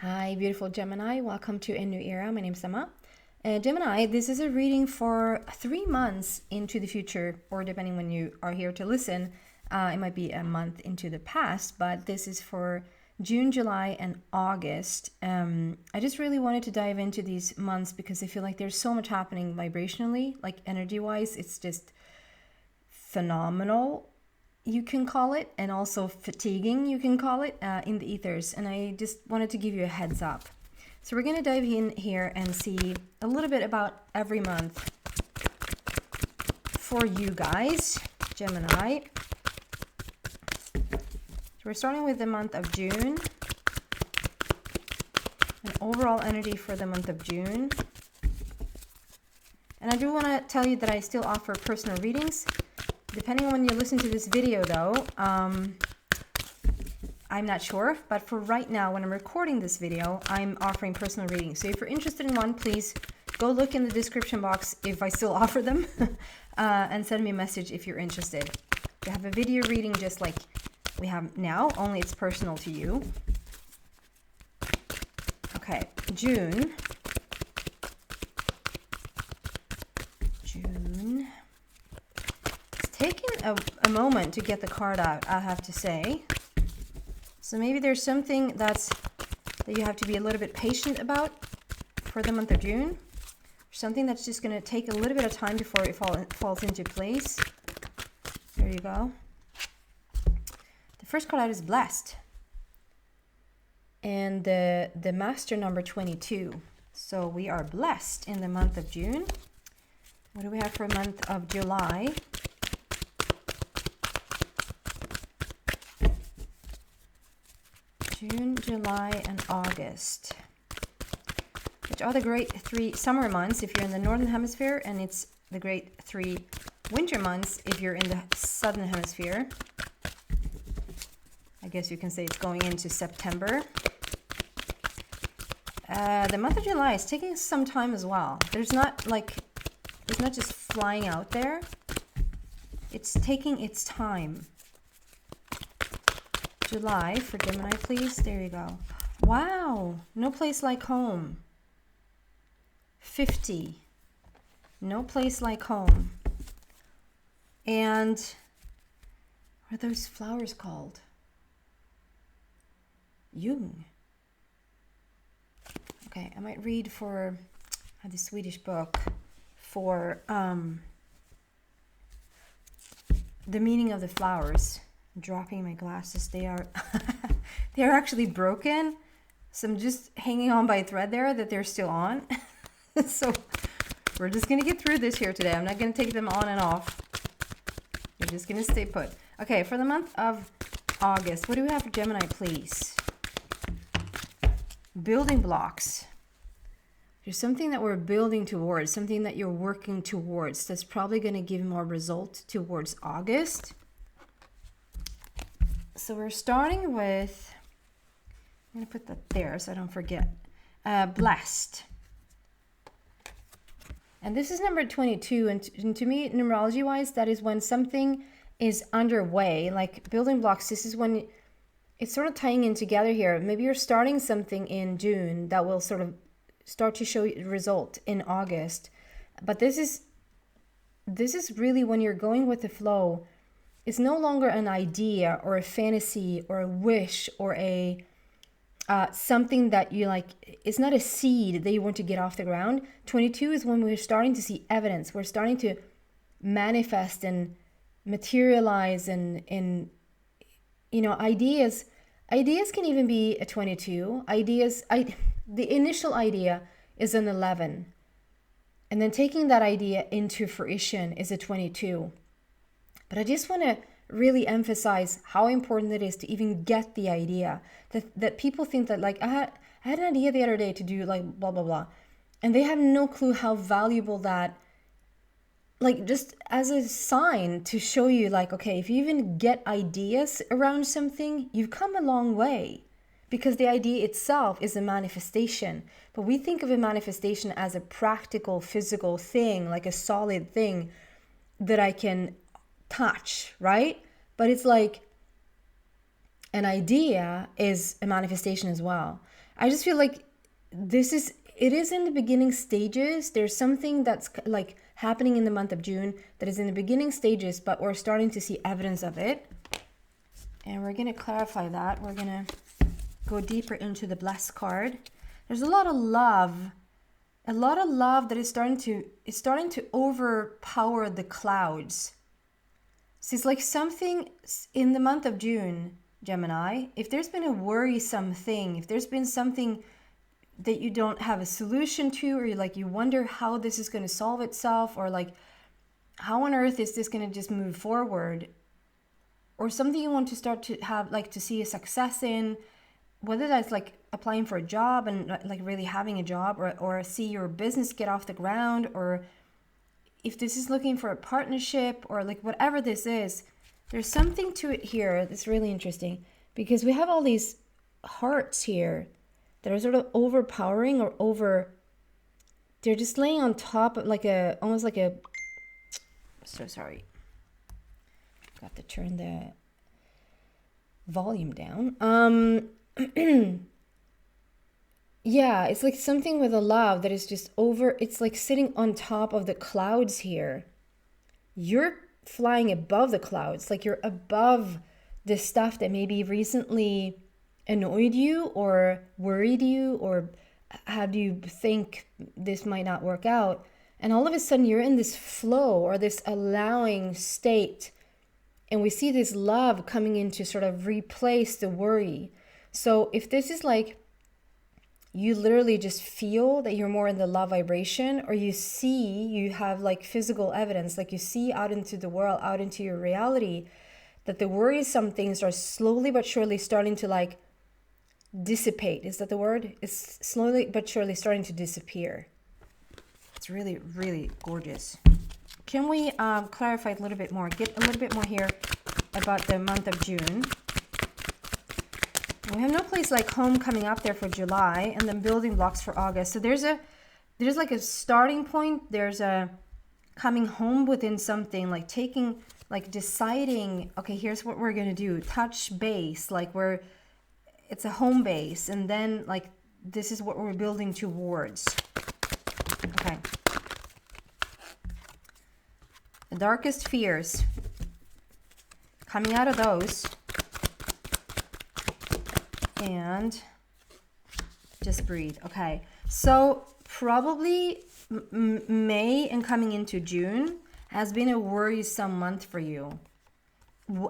Hi, beautiful Gemini. Welcome to a new era. My name's Emma. Gemini, this is a reading for 3 months into the future, or depending when you are here to listen, it might be a month into the past, but this is for June, July, and August. I just really wanted to dive into these months because I feel like there's so much happening vibrationally, like energy-wise. It's just phenomenal, you can call it, and also fatiguing, you can call it, in the ethers. And I just wanted to give you a heads up. So we're going to dive in here and see a little bit about every month for you guys, Gemini. So we're starting with the month of June. An overall energy for the month of June. And I do want to tell you that I still offer personal readings. Depending on when you listen to this video though, I'm not sure, but for right now, when I'm recording this video, I'm offering personal readings. So if you're interested in one, please go look in the description box if I still offer them, and send me a message if you're interested. You have a video reading just like we have now, only it's personal to you. Okay, June. Taking a moment to get the card out, I have to say. So maybe there's something that you have to be a little bit patient about for the month of June. Something that's just going to take a little bit of time before it falls into place. There you go. The first card out is blessed. And the master number 22. So we are blessed in the month of June. What do we have for a month of July? June, July, and August, which are the great 3 summer months if you're in the northern hemisphere, and it's the great 3 winter months if you're in the southern hemisphere. I guess you can say it's going into September. The month of July is taking some time as well. It's not just flying out there. It's taking its time. July for Gemini, please. There you go. Wow. No place like home. 50. No place like home. And what are those flowers called? Jung. Okay, I might read for the Swedish book for the meaning of the flowers. Dropping my glasses. They are actually broken, so I'm just hanging on by a thread there that they're still on. So we're just gonna get through this here today. I'm not gonna take them on and off. We're just gonna stay put. Okay, for the month of August, what do we have for Gemini, please? Building blocks. There's something that we're building towards, something that you're working towards that's probably going to give more result towards August. So we're starting with, I'm going to put that there so I don't forget, blessed. And this is number 22. And to me, numerology wise, that is when something is underway, like building blocks. This is when it's sort of tying in together here. Maybe you're starting something in June that will sort of start to show you result in August. But this is really when you're going with the flow. It's no longer an idea or a fantasy or a wish or a something that you like. It's not a seed that you want to get off the ground. 22 is when we're starting to see evidence. We're starting to manifest and materialize and ideas. Ideas can even be a 22. The initial idea is an 11. And then taking that idea into fruition is a 22. But I just want to really emphasize how important it is to even get the idea. That people think that like, I had an idea the other day to do like blah, blah, blah. And they have no clue how valuable that, like just as a sign to show you like, okay, if you even get ideas around something, you've come a long way. Because the idea itself is a manifestation. But we think of a manifestation as a practical, physical thing, like a solid thing that I can touch, right? But it's like an idea is a manifestation as well. I just feel like it is in the beginning stages. There's something that's like happening in the month of June that is in the beginning stages, but we're starting to see evidence of it. And we're going to clarify that. We're going to go deeper into the blessed card. There's a lot of love that is starting to overpower the clouds. So it's like something in the month of June, Gemini, if there's been a worrisome thing, if there's been something that you don't have a solution to, or you wonder how this is going to solve itself, or like how on earth is this going to just move forward, or something you want to start to have, like, to see a success in, whether that's like applying for a job and like really having a job, or see your business get off the ground, or if this is looking for a partnership, or like whatever this is, there's something to it here that's really interesting, because we have all these hearts here that are sort of overpowering, they're just laying on top of almost like a, so sorry, got to turn the volume down. Yeah, it's like something with a love that is just it's like sitting on top of the clouds here. You're flying above the clouds, like you're above the stuff that maybe recently annoyed you or worried you or had you think this might not work out. And all of a sudden you're in this flow or this allowing state. And we see this love coming in to sort of replace the worry. So if this is like, you literally just feel that you're more in the love vibration, or you have like physical evidence, like you see out into the world, out into your reality, that the worrisome things are slowly but surely starting to like dissipate. Is that the word? It's slowly but surely starting to disappear. It's really, really gorgeous. Can we clarify a little bit more, get a little bit more here about the month of June? We have no place like home coming up there for July, and then building blocks for August. So there's like a starting point. There's a coming home within something, like taking, like deciding, okay, here's what we're going to do. Touch base, like it's a home base. And then like, this is what we're building towards. Okay. The darkest fears. Coming out of those. And just breathe. Okay, so probably May and coming into June has been a worrisome month for you.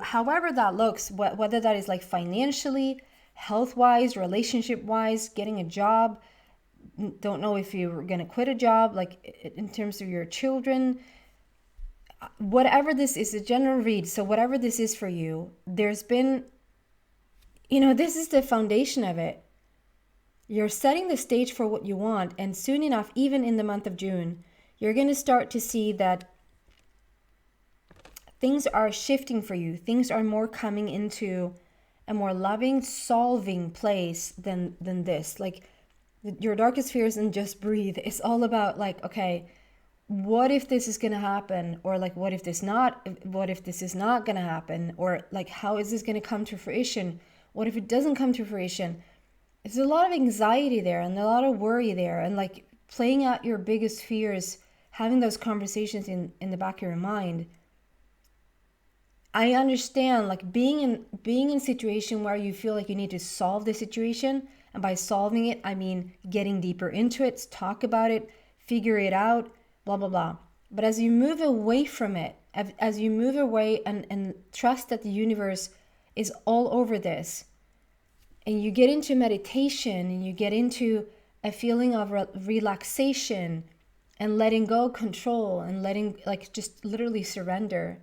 However that looks, whether that is like financially, health-wise, relationship-wise, getting a job, don't know if you're going to quit a job, like in terms of your children, whatever this is, a general read. So whatever this is for you, there's been, this is the foundation of it. You're setting the stage for what you want. And soon enough, even in the month of June, you're going to start to see that things are shifting for you. Things are more coming into a more loving, solving place than this. Like your darkest fears and just breathe. It's all about like, okay, what if this is going to happen? Or like, what if this is not going to happen? Or like, how is this going to come to fruition? What if it doesn't come to fruition? There's a lot of anxiety there and a lot of worry there, and like playing out your biggest fears, having those conversations in the back of your mind. I understand, like being in a situation where you feel like you need to solve the situation, and by solving it, I mean getting deeper into it, talk about it, figure it out, blah, blah, blah. But as you move away from it, as you move away and trust that the universe is all over this, and you get into meditation and you get into a feeling of relaxation and letting go control and letting, like, just literally surrender,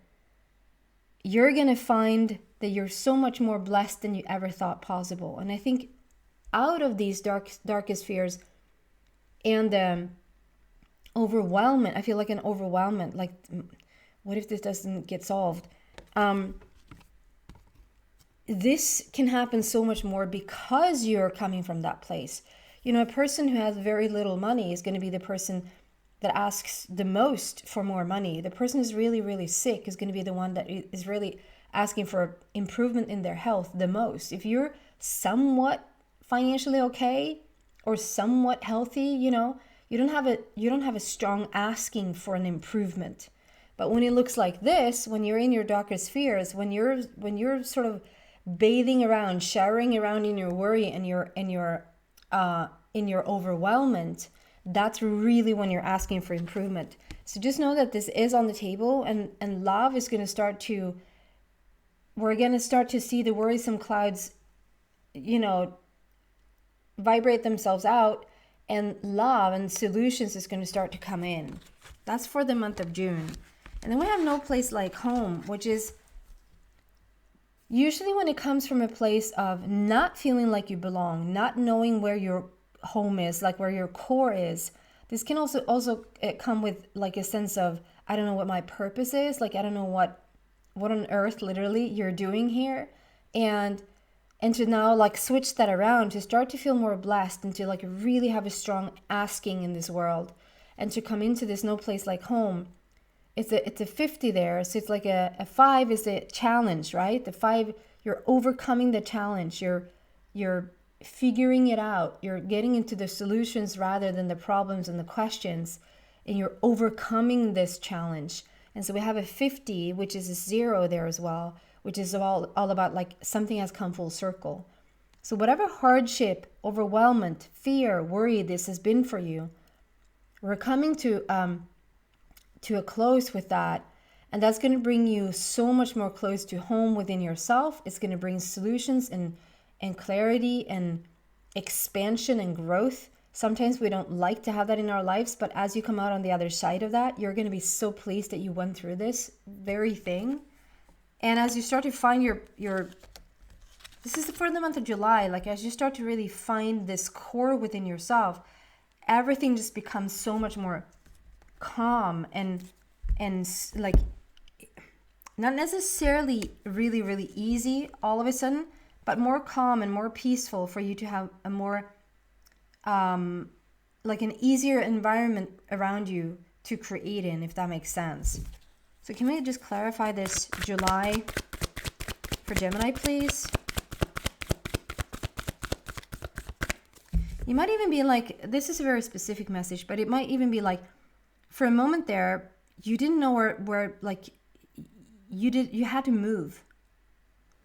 you're going to find that you're so much more blessed than you ever thought possible. And I think out of these darkest fears and overwhelmment, I feel like an overwhelmment, like what if this doesn't get solved? This can happen so much more because you're coming from that place. A person who has very little money is going to be the person that asks the most for more money. The person who's really, really sick is going to be the one that is really asking for improvement in their health the most. If you're somewhat financially okay or somewhat healthy, you know, you don't have a strong asking for an improvement. But when it looks like this, when you're in your darkest fears, when you're sort of bathing around, showering around in your worry and your overwhelmment, that's really when you're asking for improvement. So just know that this is on the table, and love is going to start to, we're going to start to see the worrisome clouds, you know, vibrate themselves out, and love and solutions is going to start to come in. That's for the month of June. And then we have no place like home, which is usually when it comes from a place of not feeling like you belong, not knowing where your home is, like where your core is. This can also come with like a sense of, I don't know what my purpose is. Like, I don't know what on earth literally you're doing here. And to now like switch that around, to start to feel more blessed and to like really have a strong asking in this world, and to come into this no place like home. It's a 50 there. So it's like a 5 is a challenge, right? The 5, you're overcoming the challenge. You're figuring it out. You're getting into the solutions rather than the problems and the questions. And you're overcoming this challenge. And so we have a 50, which is a 0 there as well, which is all about like something has come full circle. So whatever hardship, overwhelmment, fear, worry this has been for you, we're coming to a close with that, and that's going to bring you so much more close to home within yourself. It's going to bring solutions and clarity and expansion and growth. Sometimes we don't like to have that in our lives, but as you come out on the other side of that, you're going to be so pleased that you went through this very thing. And as you start to find your this is for the month of July, like as you start to really find this core within yourself, everything just becomes so much more calm and like not necessarily really, really easy all of a sudden, but more calm and more peaceful for you to have a more like an easier environment around you to create in, if that makes sense. So can we just clarify this July for Gemini, please? You might even be like, this is a very specific message, but it might even be like, for a moment there, you didn't know where like you had to move.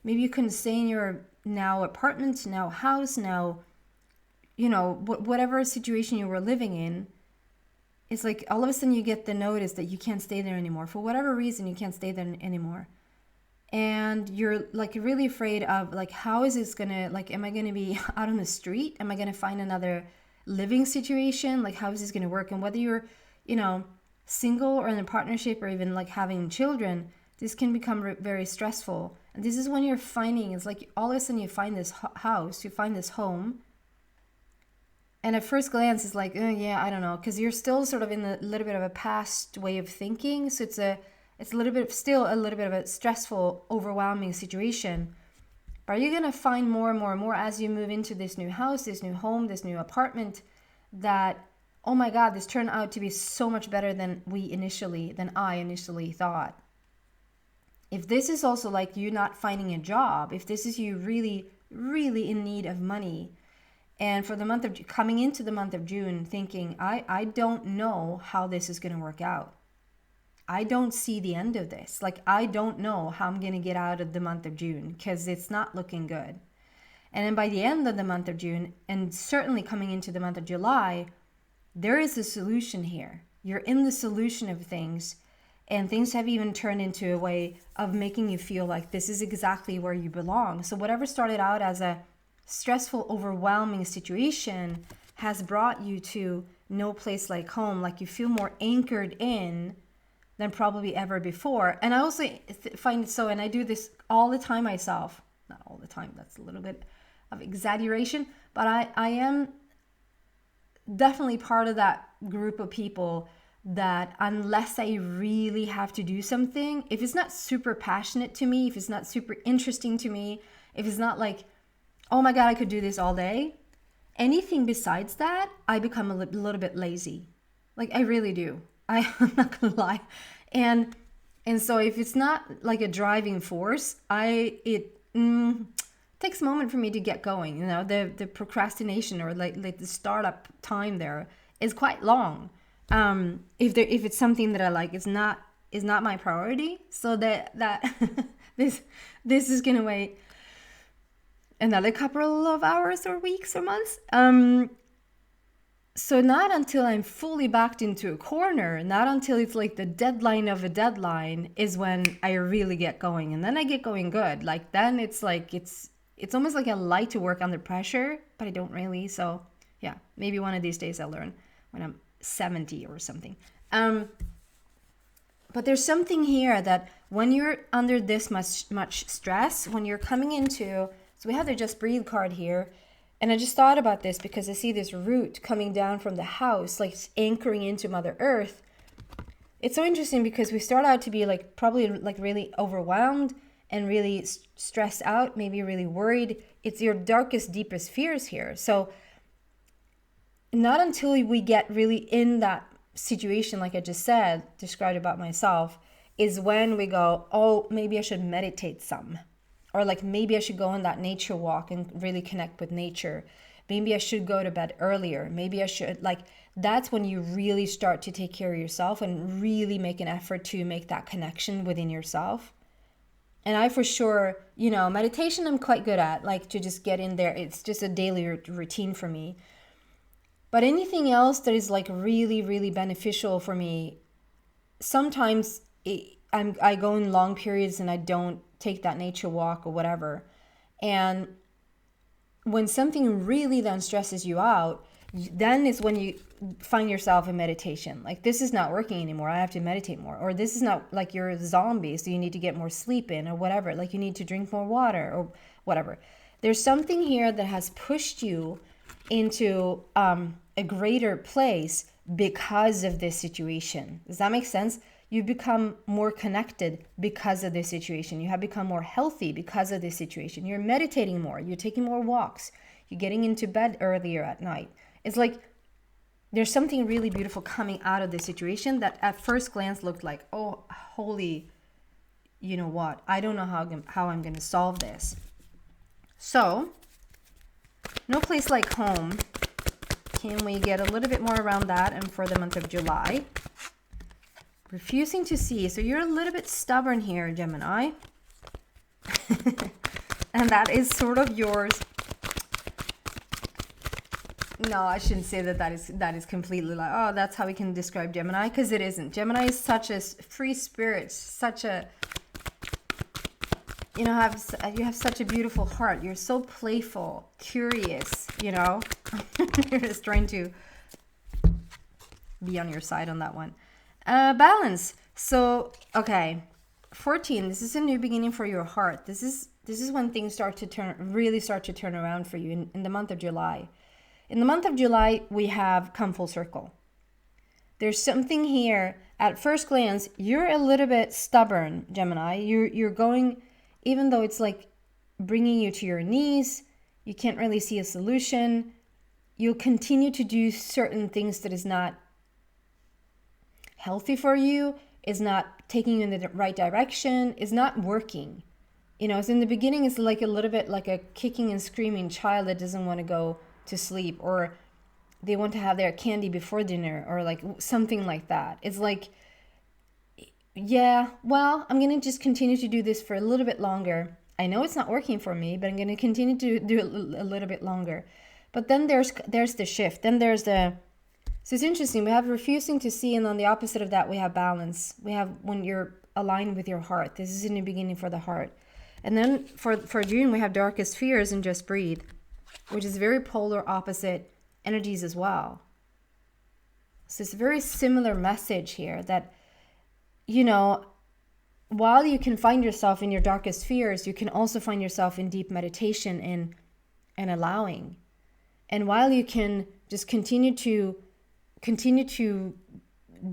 Maybe you couldn't stay in your now apartment, now house, now, you know, whatever situation you were living in. It's like all of a sudden you get the notice that you can't stay there anymore. For whatever reason, you can't stay there anymore. And you're like really afraid of like, how is this gonna, like, am I gonna be out on the street? Am I gonna find another living situation? Like, how is this gonna work? And whether you're, you know, single or in a partnership or even like having children, this can become very stressful. And this is when you're finding, it's like all of a sudden you find this house, you find this home. And at first glance, it's like, yeah, I don't know, because you're still sort of in a little bit of a past way of thinking. So it's a little bit, still a little bit of a stressful, overwhelming situation. But are you going to find more and more and more as you move into this new house, this new home, this new apartment, that, oh my God, this turned out to be so much better than I initially thought. If this is also like you not finding a job, if this is you really, really in need of money, and for the month of coming into the month of June thinking, I don't know how this is going to work out. I don't see the end of this. Like, I don't know how I'm going to get out of the month of June because it's not looking good. And then by the end of the month of June, and certainly coming into the month of July, there is a solution here. You're in the solution of things, and things have even turned into a way of making you feel like this is exactly where you belong. So whatever started out as a stressful, overwhelming situation has brought you to no place like home. Like, you feel more anchored in than probably ever before. And I also find it so, and I do this all the time myself, not all the time, that's a little bit of exaggeration, but I am definitely part of that group of people that unless I really have to do something, if it's not super passionate to me, if it's not super interesting to me, if it's not like, oh my God, I could do this all day, anything besides that, I become a little bit lazy. Like, I really do. I'm not gonna lie. And And so if it's not like a driving force, it takes a moment for me to get going. You know, the procrastination or like the startup time there is quite long. If it's something that I like, is not my priority. So that this is gonna wait another couple of hours or weeks or months. So not until I'm fully backed into a corner, not until it's like the deadline of a deadline is when I really get going. And then I get going good. Like then it's like, it's almost like I like to work under pressure, but I don't really. So yeah, maybe one of these days I'll learn when I'm 70 or something. But there's something here that when you're under this much stress, when you're coming into, so we have the Just Breathe card here. And I just thought about this because I see this root coming down from the house, like anchoring into Mother Earth. It's so interesting because we start out to be like probably like really overwhelmed and really stressed out, maybe really worried. It's your darkest, deepest fears here. So not until we get really in that situation, like I just said, described about myself, is when we go, oh, maybe I should meditate some. Or like maybe I should go on that nature walk and really connect with nature. Maybe I should go to bed earlier. Maybe I should, like, that's when you really start to take care of yourself and really make an effort to make that connection within yourself. And I for sure, you know, meditation I'm quite good at, like to just get in there. It's just a daily routine for me. But anything else that is like really, really beneficial for me, sometimes I go in long periods and I don't take that nature walk or whatever. And when something really then stresses you out, then is when you find yourself in meditation. Like, this is not working anymore. I have to meditate more. Or this is not, like, you're a zombie, so you need to get more sleep in or whatever. Like, you need to drink more water or whatever. There's something here that has pushed you into a greater place because of this situation. Does that make sense? You become more connected because of this situation. You have become more healthy because of this situation. You're meditating more. You're taking more walks. You're getting into bed earlier at night. It's like there's something really beautiful coming out of this situation that at first glance looked like, oh, holy, you know what? I don't know how I'm going to solve this. So, no place like home. Can we get a little bit more around that and for the month of July? Refusing to see. So you're a little bit stubborn here, Gemini. And that is sort of yours. No, I shouldn't say that is completely like, oh, that's how we can describe Gemini, because it isn't. Gemini is such a free spirit, such a, you know, you have such a beautiful heart. You're so playful, curious, you know. You're just trying to be on your side on that one. Balance. So, okay, 14. This is a new beginning for your heart. This is when things really start to turn around for you in the month of July. In the month of July, we have come full circle. There's something here. At first glance, you're a little bit stubborn, Gemini. You're going, even though it's like bringing you to your knees, you can't really see a solution. You'll continue to do certain things that is not healthy for you, is not taking you in the right direction, is not working. You know, so in the beginning, it's like a little bit like a kicking and screaming child that doesn't want to go to sleep, or they want to have their candy before dinner, or like something like that. It's like, yeah, well, I'm going to just continue to do this for a little bit longer. I know it's not working for me, but I'm going to continue to do it a little bit longer. But then there's the shift. Then there's the, so it's interesting. We have refusing to see, and on the opposite of that, we have balance. We have when you're aligned with your heart. This is a new beginning for the heart. And then for June, we have darkest fears and just breathe, which is very polar opposite energies as well. So it's a very similar message here that, you know, while you can find yourself in your darkest fears, you can also find yourself in deep meditation and allowing. And while you can just continue to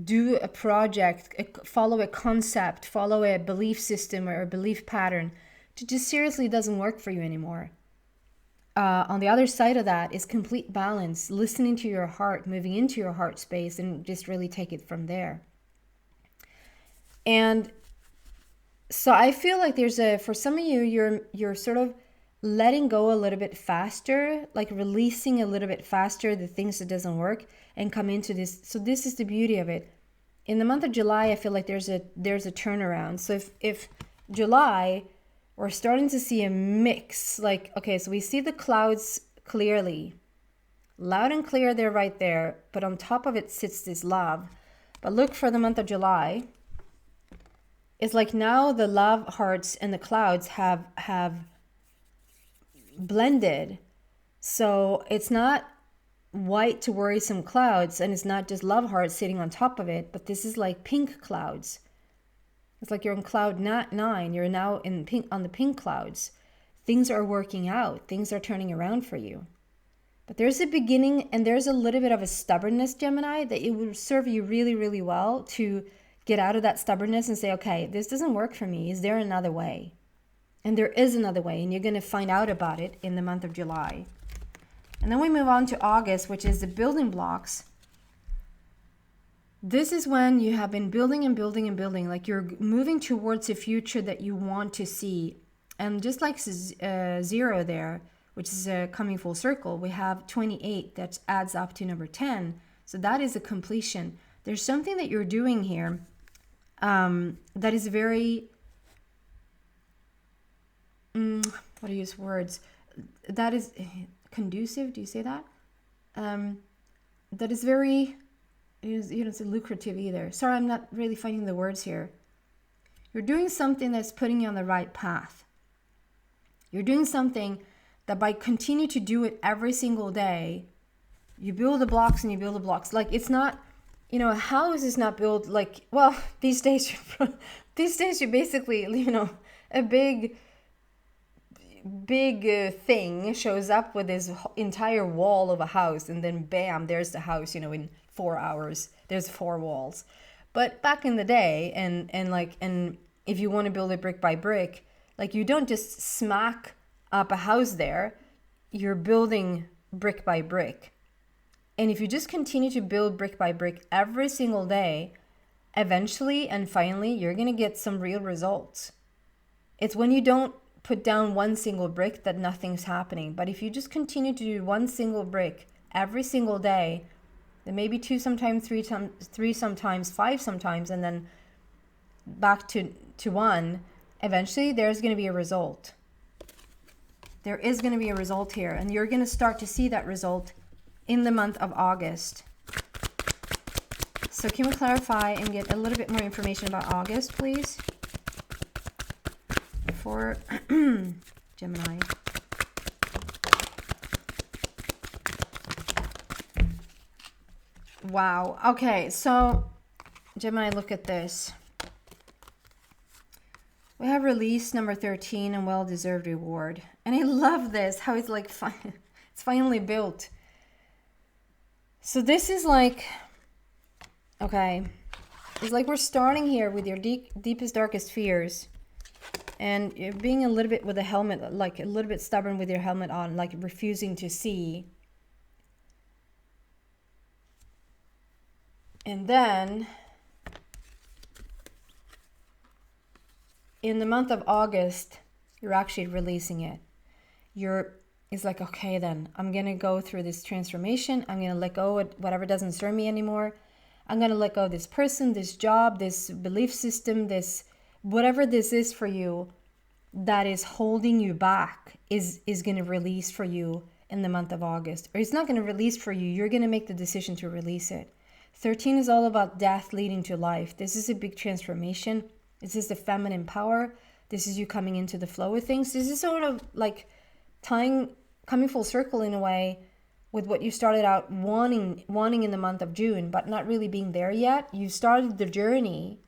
do a project, follow a concept, follow a belief system or a belief pattern, it just seriously doesn't work for you anymore. On the other side of that is complete balance, listening to your heart, moving into your heart space, and just really take it from there. And So I feel like there's for some of you, you're sort of letting go a little bit faster, like releasing a little bit faster the things that doesn't work and come into this. So this is the beauty of it. In the month of July, I feel like there's a turnaround. So if July, we're starting to see a mix, like, okay, so we see the clouds clearly, loud and clear, they're right there, but on top of it sits this love. But look for the month of July. It's like now the love hearts and the clouds have blended. So it's not white to worrisome clouds, and it's not just love hearts sitting on top of it, but this is like pink clouds. It's like you're on cloud 9. You're now in pink, on the pink clouds. Things are working out. Things are turning around for you. But there's a beginning, and there's a little bit of a stubbornness, Gemini, that it would serve you really, really well to get out of that stubbornness and say, okay, this doesn't work for me. Is there another way? And there is another way, and you're going to find out about it in the month of July. And then we move on to August, which is the building blocks. This is when you have been building and building and building, like you're moving towards a future that you want to see. And just like 0 there, which is coming full circle, we have 28 that adds up to number 10. So that is a completion. There's something that you're doing here that is very, what do you use words? That is conducive, do you say that? That is very, you don't say lucrative either. Sorry, I'm not really finding the words here. You're doing something that's putting you on the right path. You're doing something that by continue to do it every single day, you build the blocks and you build the blocks. Like it's not, you know, a house is not built like, well, these days you basically, you know, a big thing shows up with this entire wall of a house, and then bam, there's the house, you know, in 4 hours, there's 4 walls. But back in the day, and if you want to build it brick by brick, like you don't just smack up a house there, you're building brick by brick. And if you just continue to build brick by brick every single day, eventually and finally, you're going to get some real results. It's when you don't put down one single brick that nothing's happening. But if you just continue to do one single brick every single day, then maybe 2 sometimes, 3 sometimes, 5 sometimes, and then back to 1, eventually there's going to be a result. There is going to be a result here, and you're going to start to see that result in the month of August. So can we clarify and get a little bit more information about August, please? For Gemini. Wow. Okay, so Gemini, look at this. We have release number 13 and well-deserved reward. And I love this, how it's like, it's finally built. So this is like, okay, it's like we're starting here with your deepest, darkest fears. And you're being a little bit with a helmet, like a little bit stubborn with your helmet on, like refusing to see. And then in the month of August, you're actually releasing it. It's like, okay, then I'm going to go through this transformation. I'm going to let go of whatever doesn't serve me anymore. I'm going to let go of this person, this job, this belief system, this whatever this is for you that is holding you back is going to release for you in the month of August. Or it's not going to release for you. You're going to make the decision to release it. 13 is all about death leading to life. This is a big transformation. This is the feminine power. This is you coming into the flow of things. This is sort of like coming full circle in a way with what you started out wanting in the month of June, but not really being there yet. You started the journey,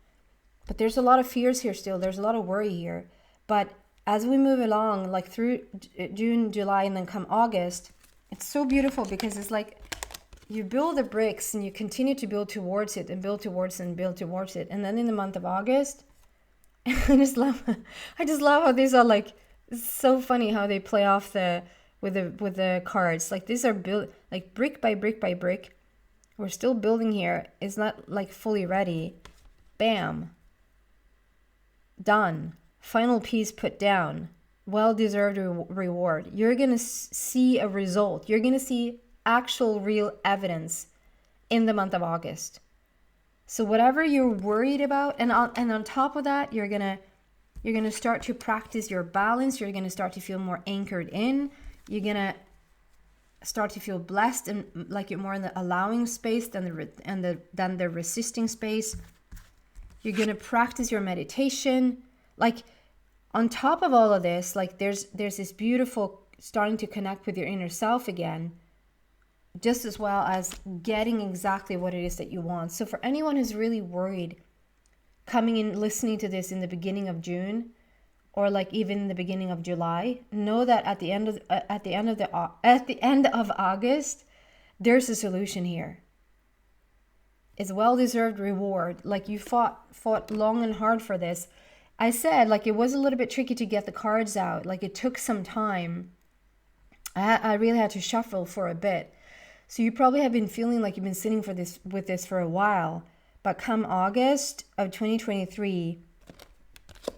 but there's a lot of fears here still. There's a lot of worry here. But as we move along, like through June, July, and then come August, it's so beautiful because it's like you build the bricks and you continue to build towards it and build towards it and build towards it. And then in the month of August, I just love how these are like, it's so funny how they play off with the cards. Like these are built like brick by brick by brick. We're still building here. It's not like fully ready. Bam. done. Final piece put down. Well-deserved reward. You're going to see a result. You're going to see actual real evidence in the month of August. So whatever you're worried about, and on top of that, you're going to start to practice your balance. You're going to start to feel more anchored in. You're going to start to feel blessed and like you're more in the allowing space than the resisting space. You're going to practice your meditation. Like on top of all of this, like there's this beautiful starting to connect with your inner self again, just as well as getting exactly what it is that you want. So for anyone who's really worried coming in, listening to this in the beginning of June, or like even the beginning of July, know that at the end of August, there's a solution here. It's well-deserved reward. Like you fought long and hard for this. I said like it was a little bit tricky to get the cards out. Like it took some time. I really had to shuffle for a bit. So you probably have been feeling like you've been sitting with this for a while. But come August of 2023,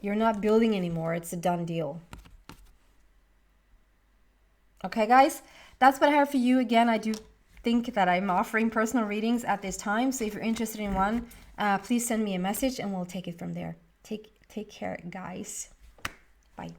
you're not building anymore. It's a done deal. Okay, guys, that's what I have for you. Again, I do think that I'm offering personal readings at this time. So if you're interested in one, please send me a message and we'll take it from there. Take care, guys. Bye.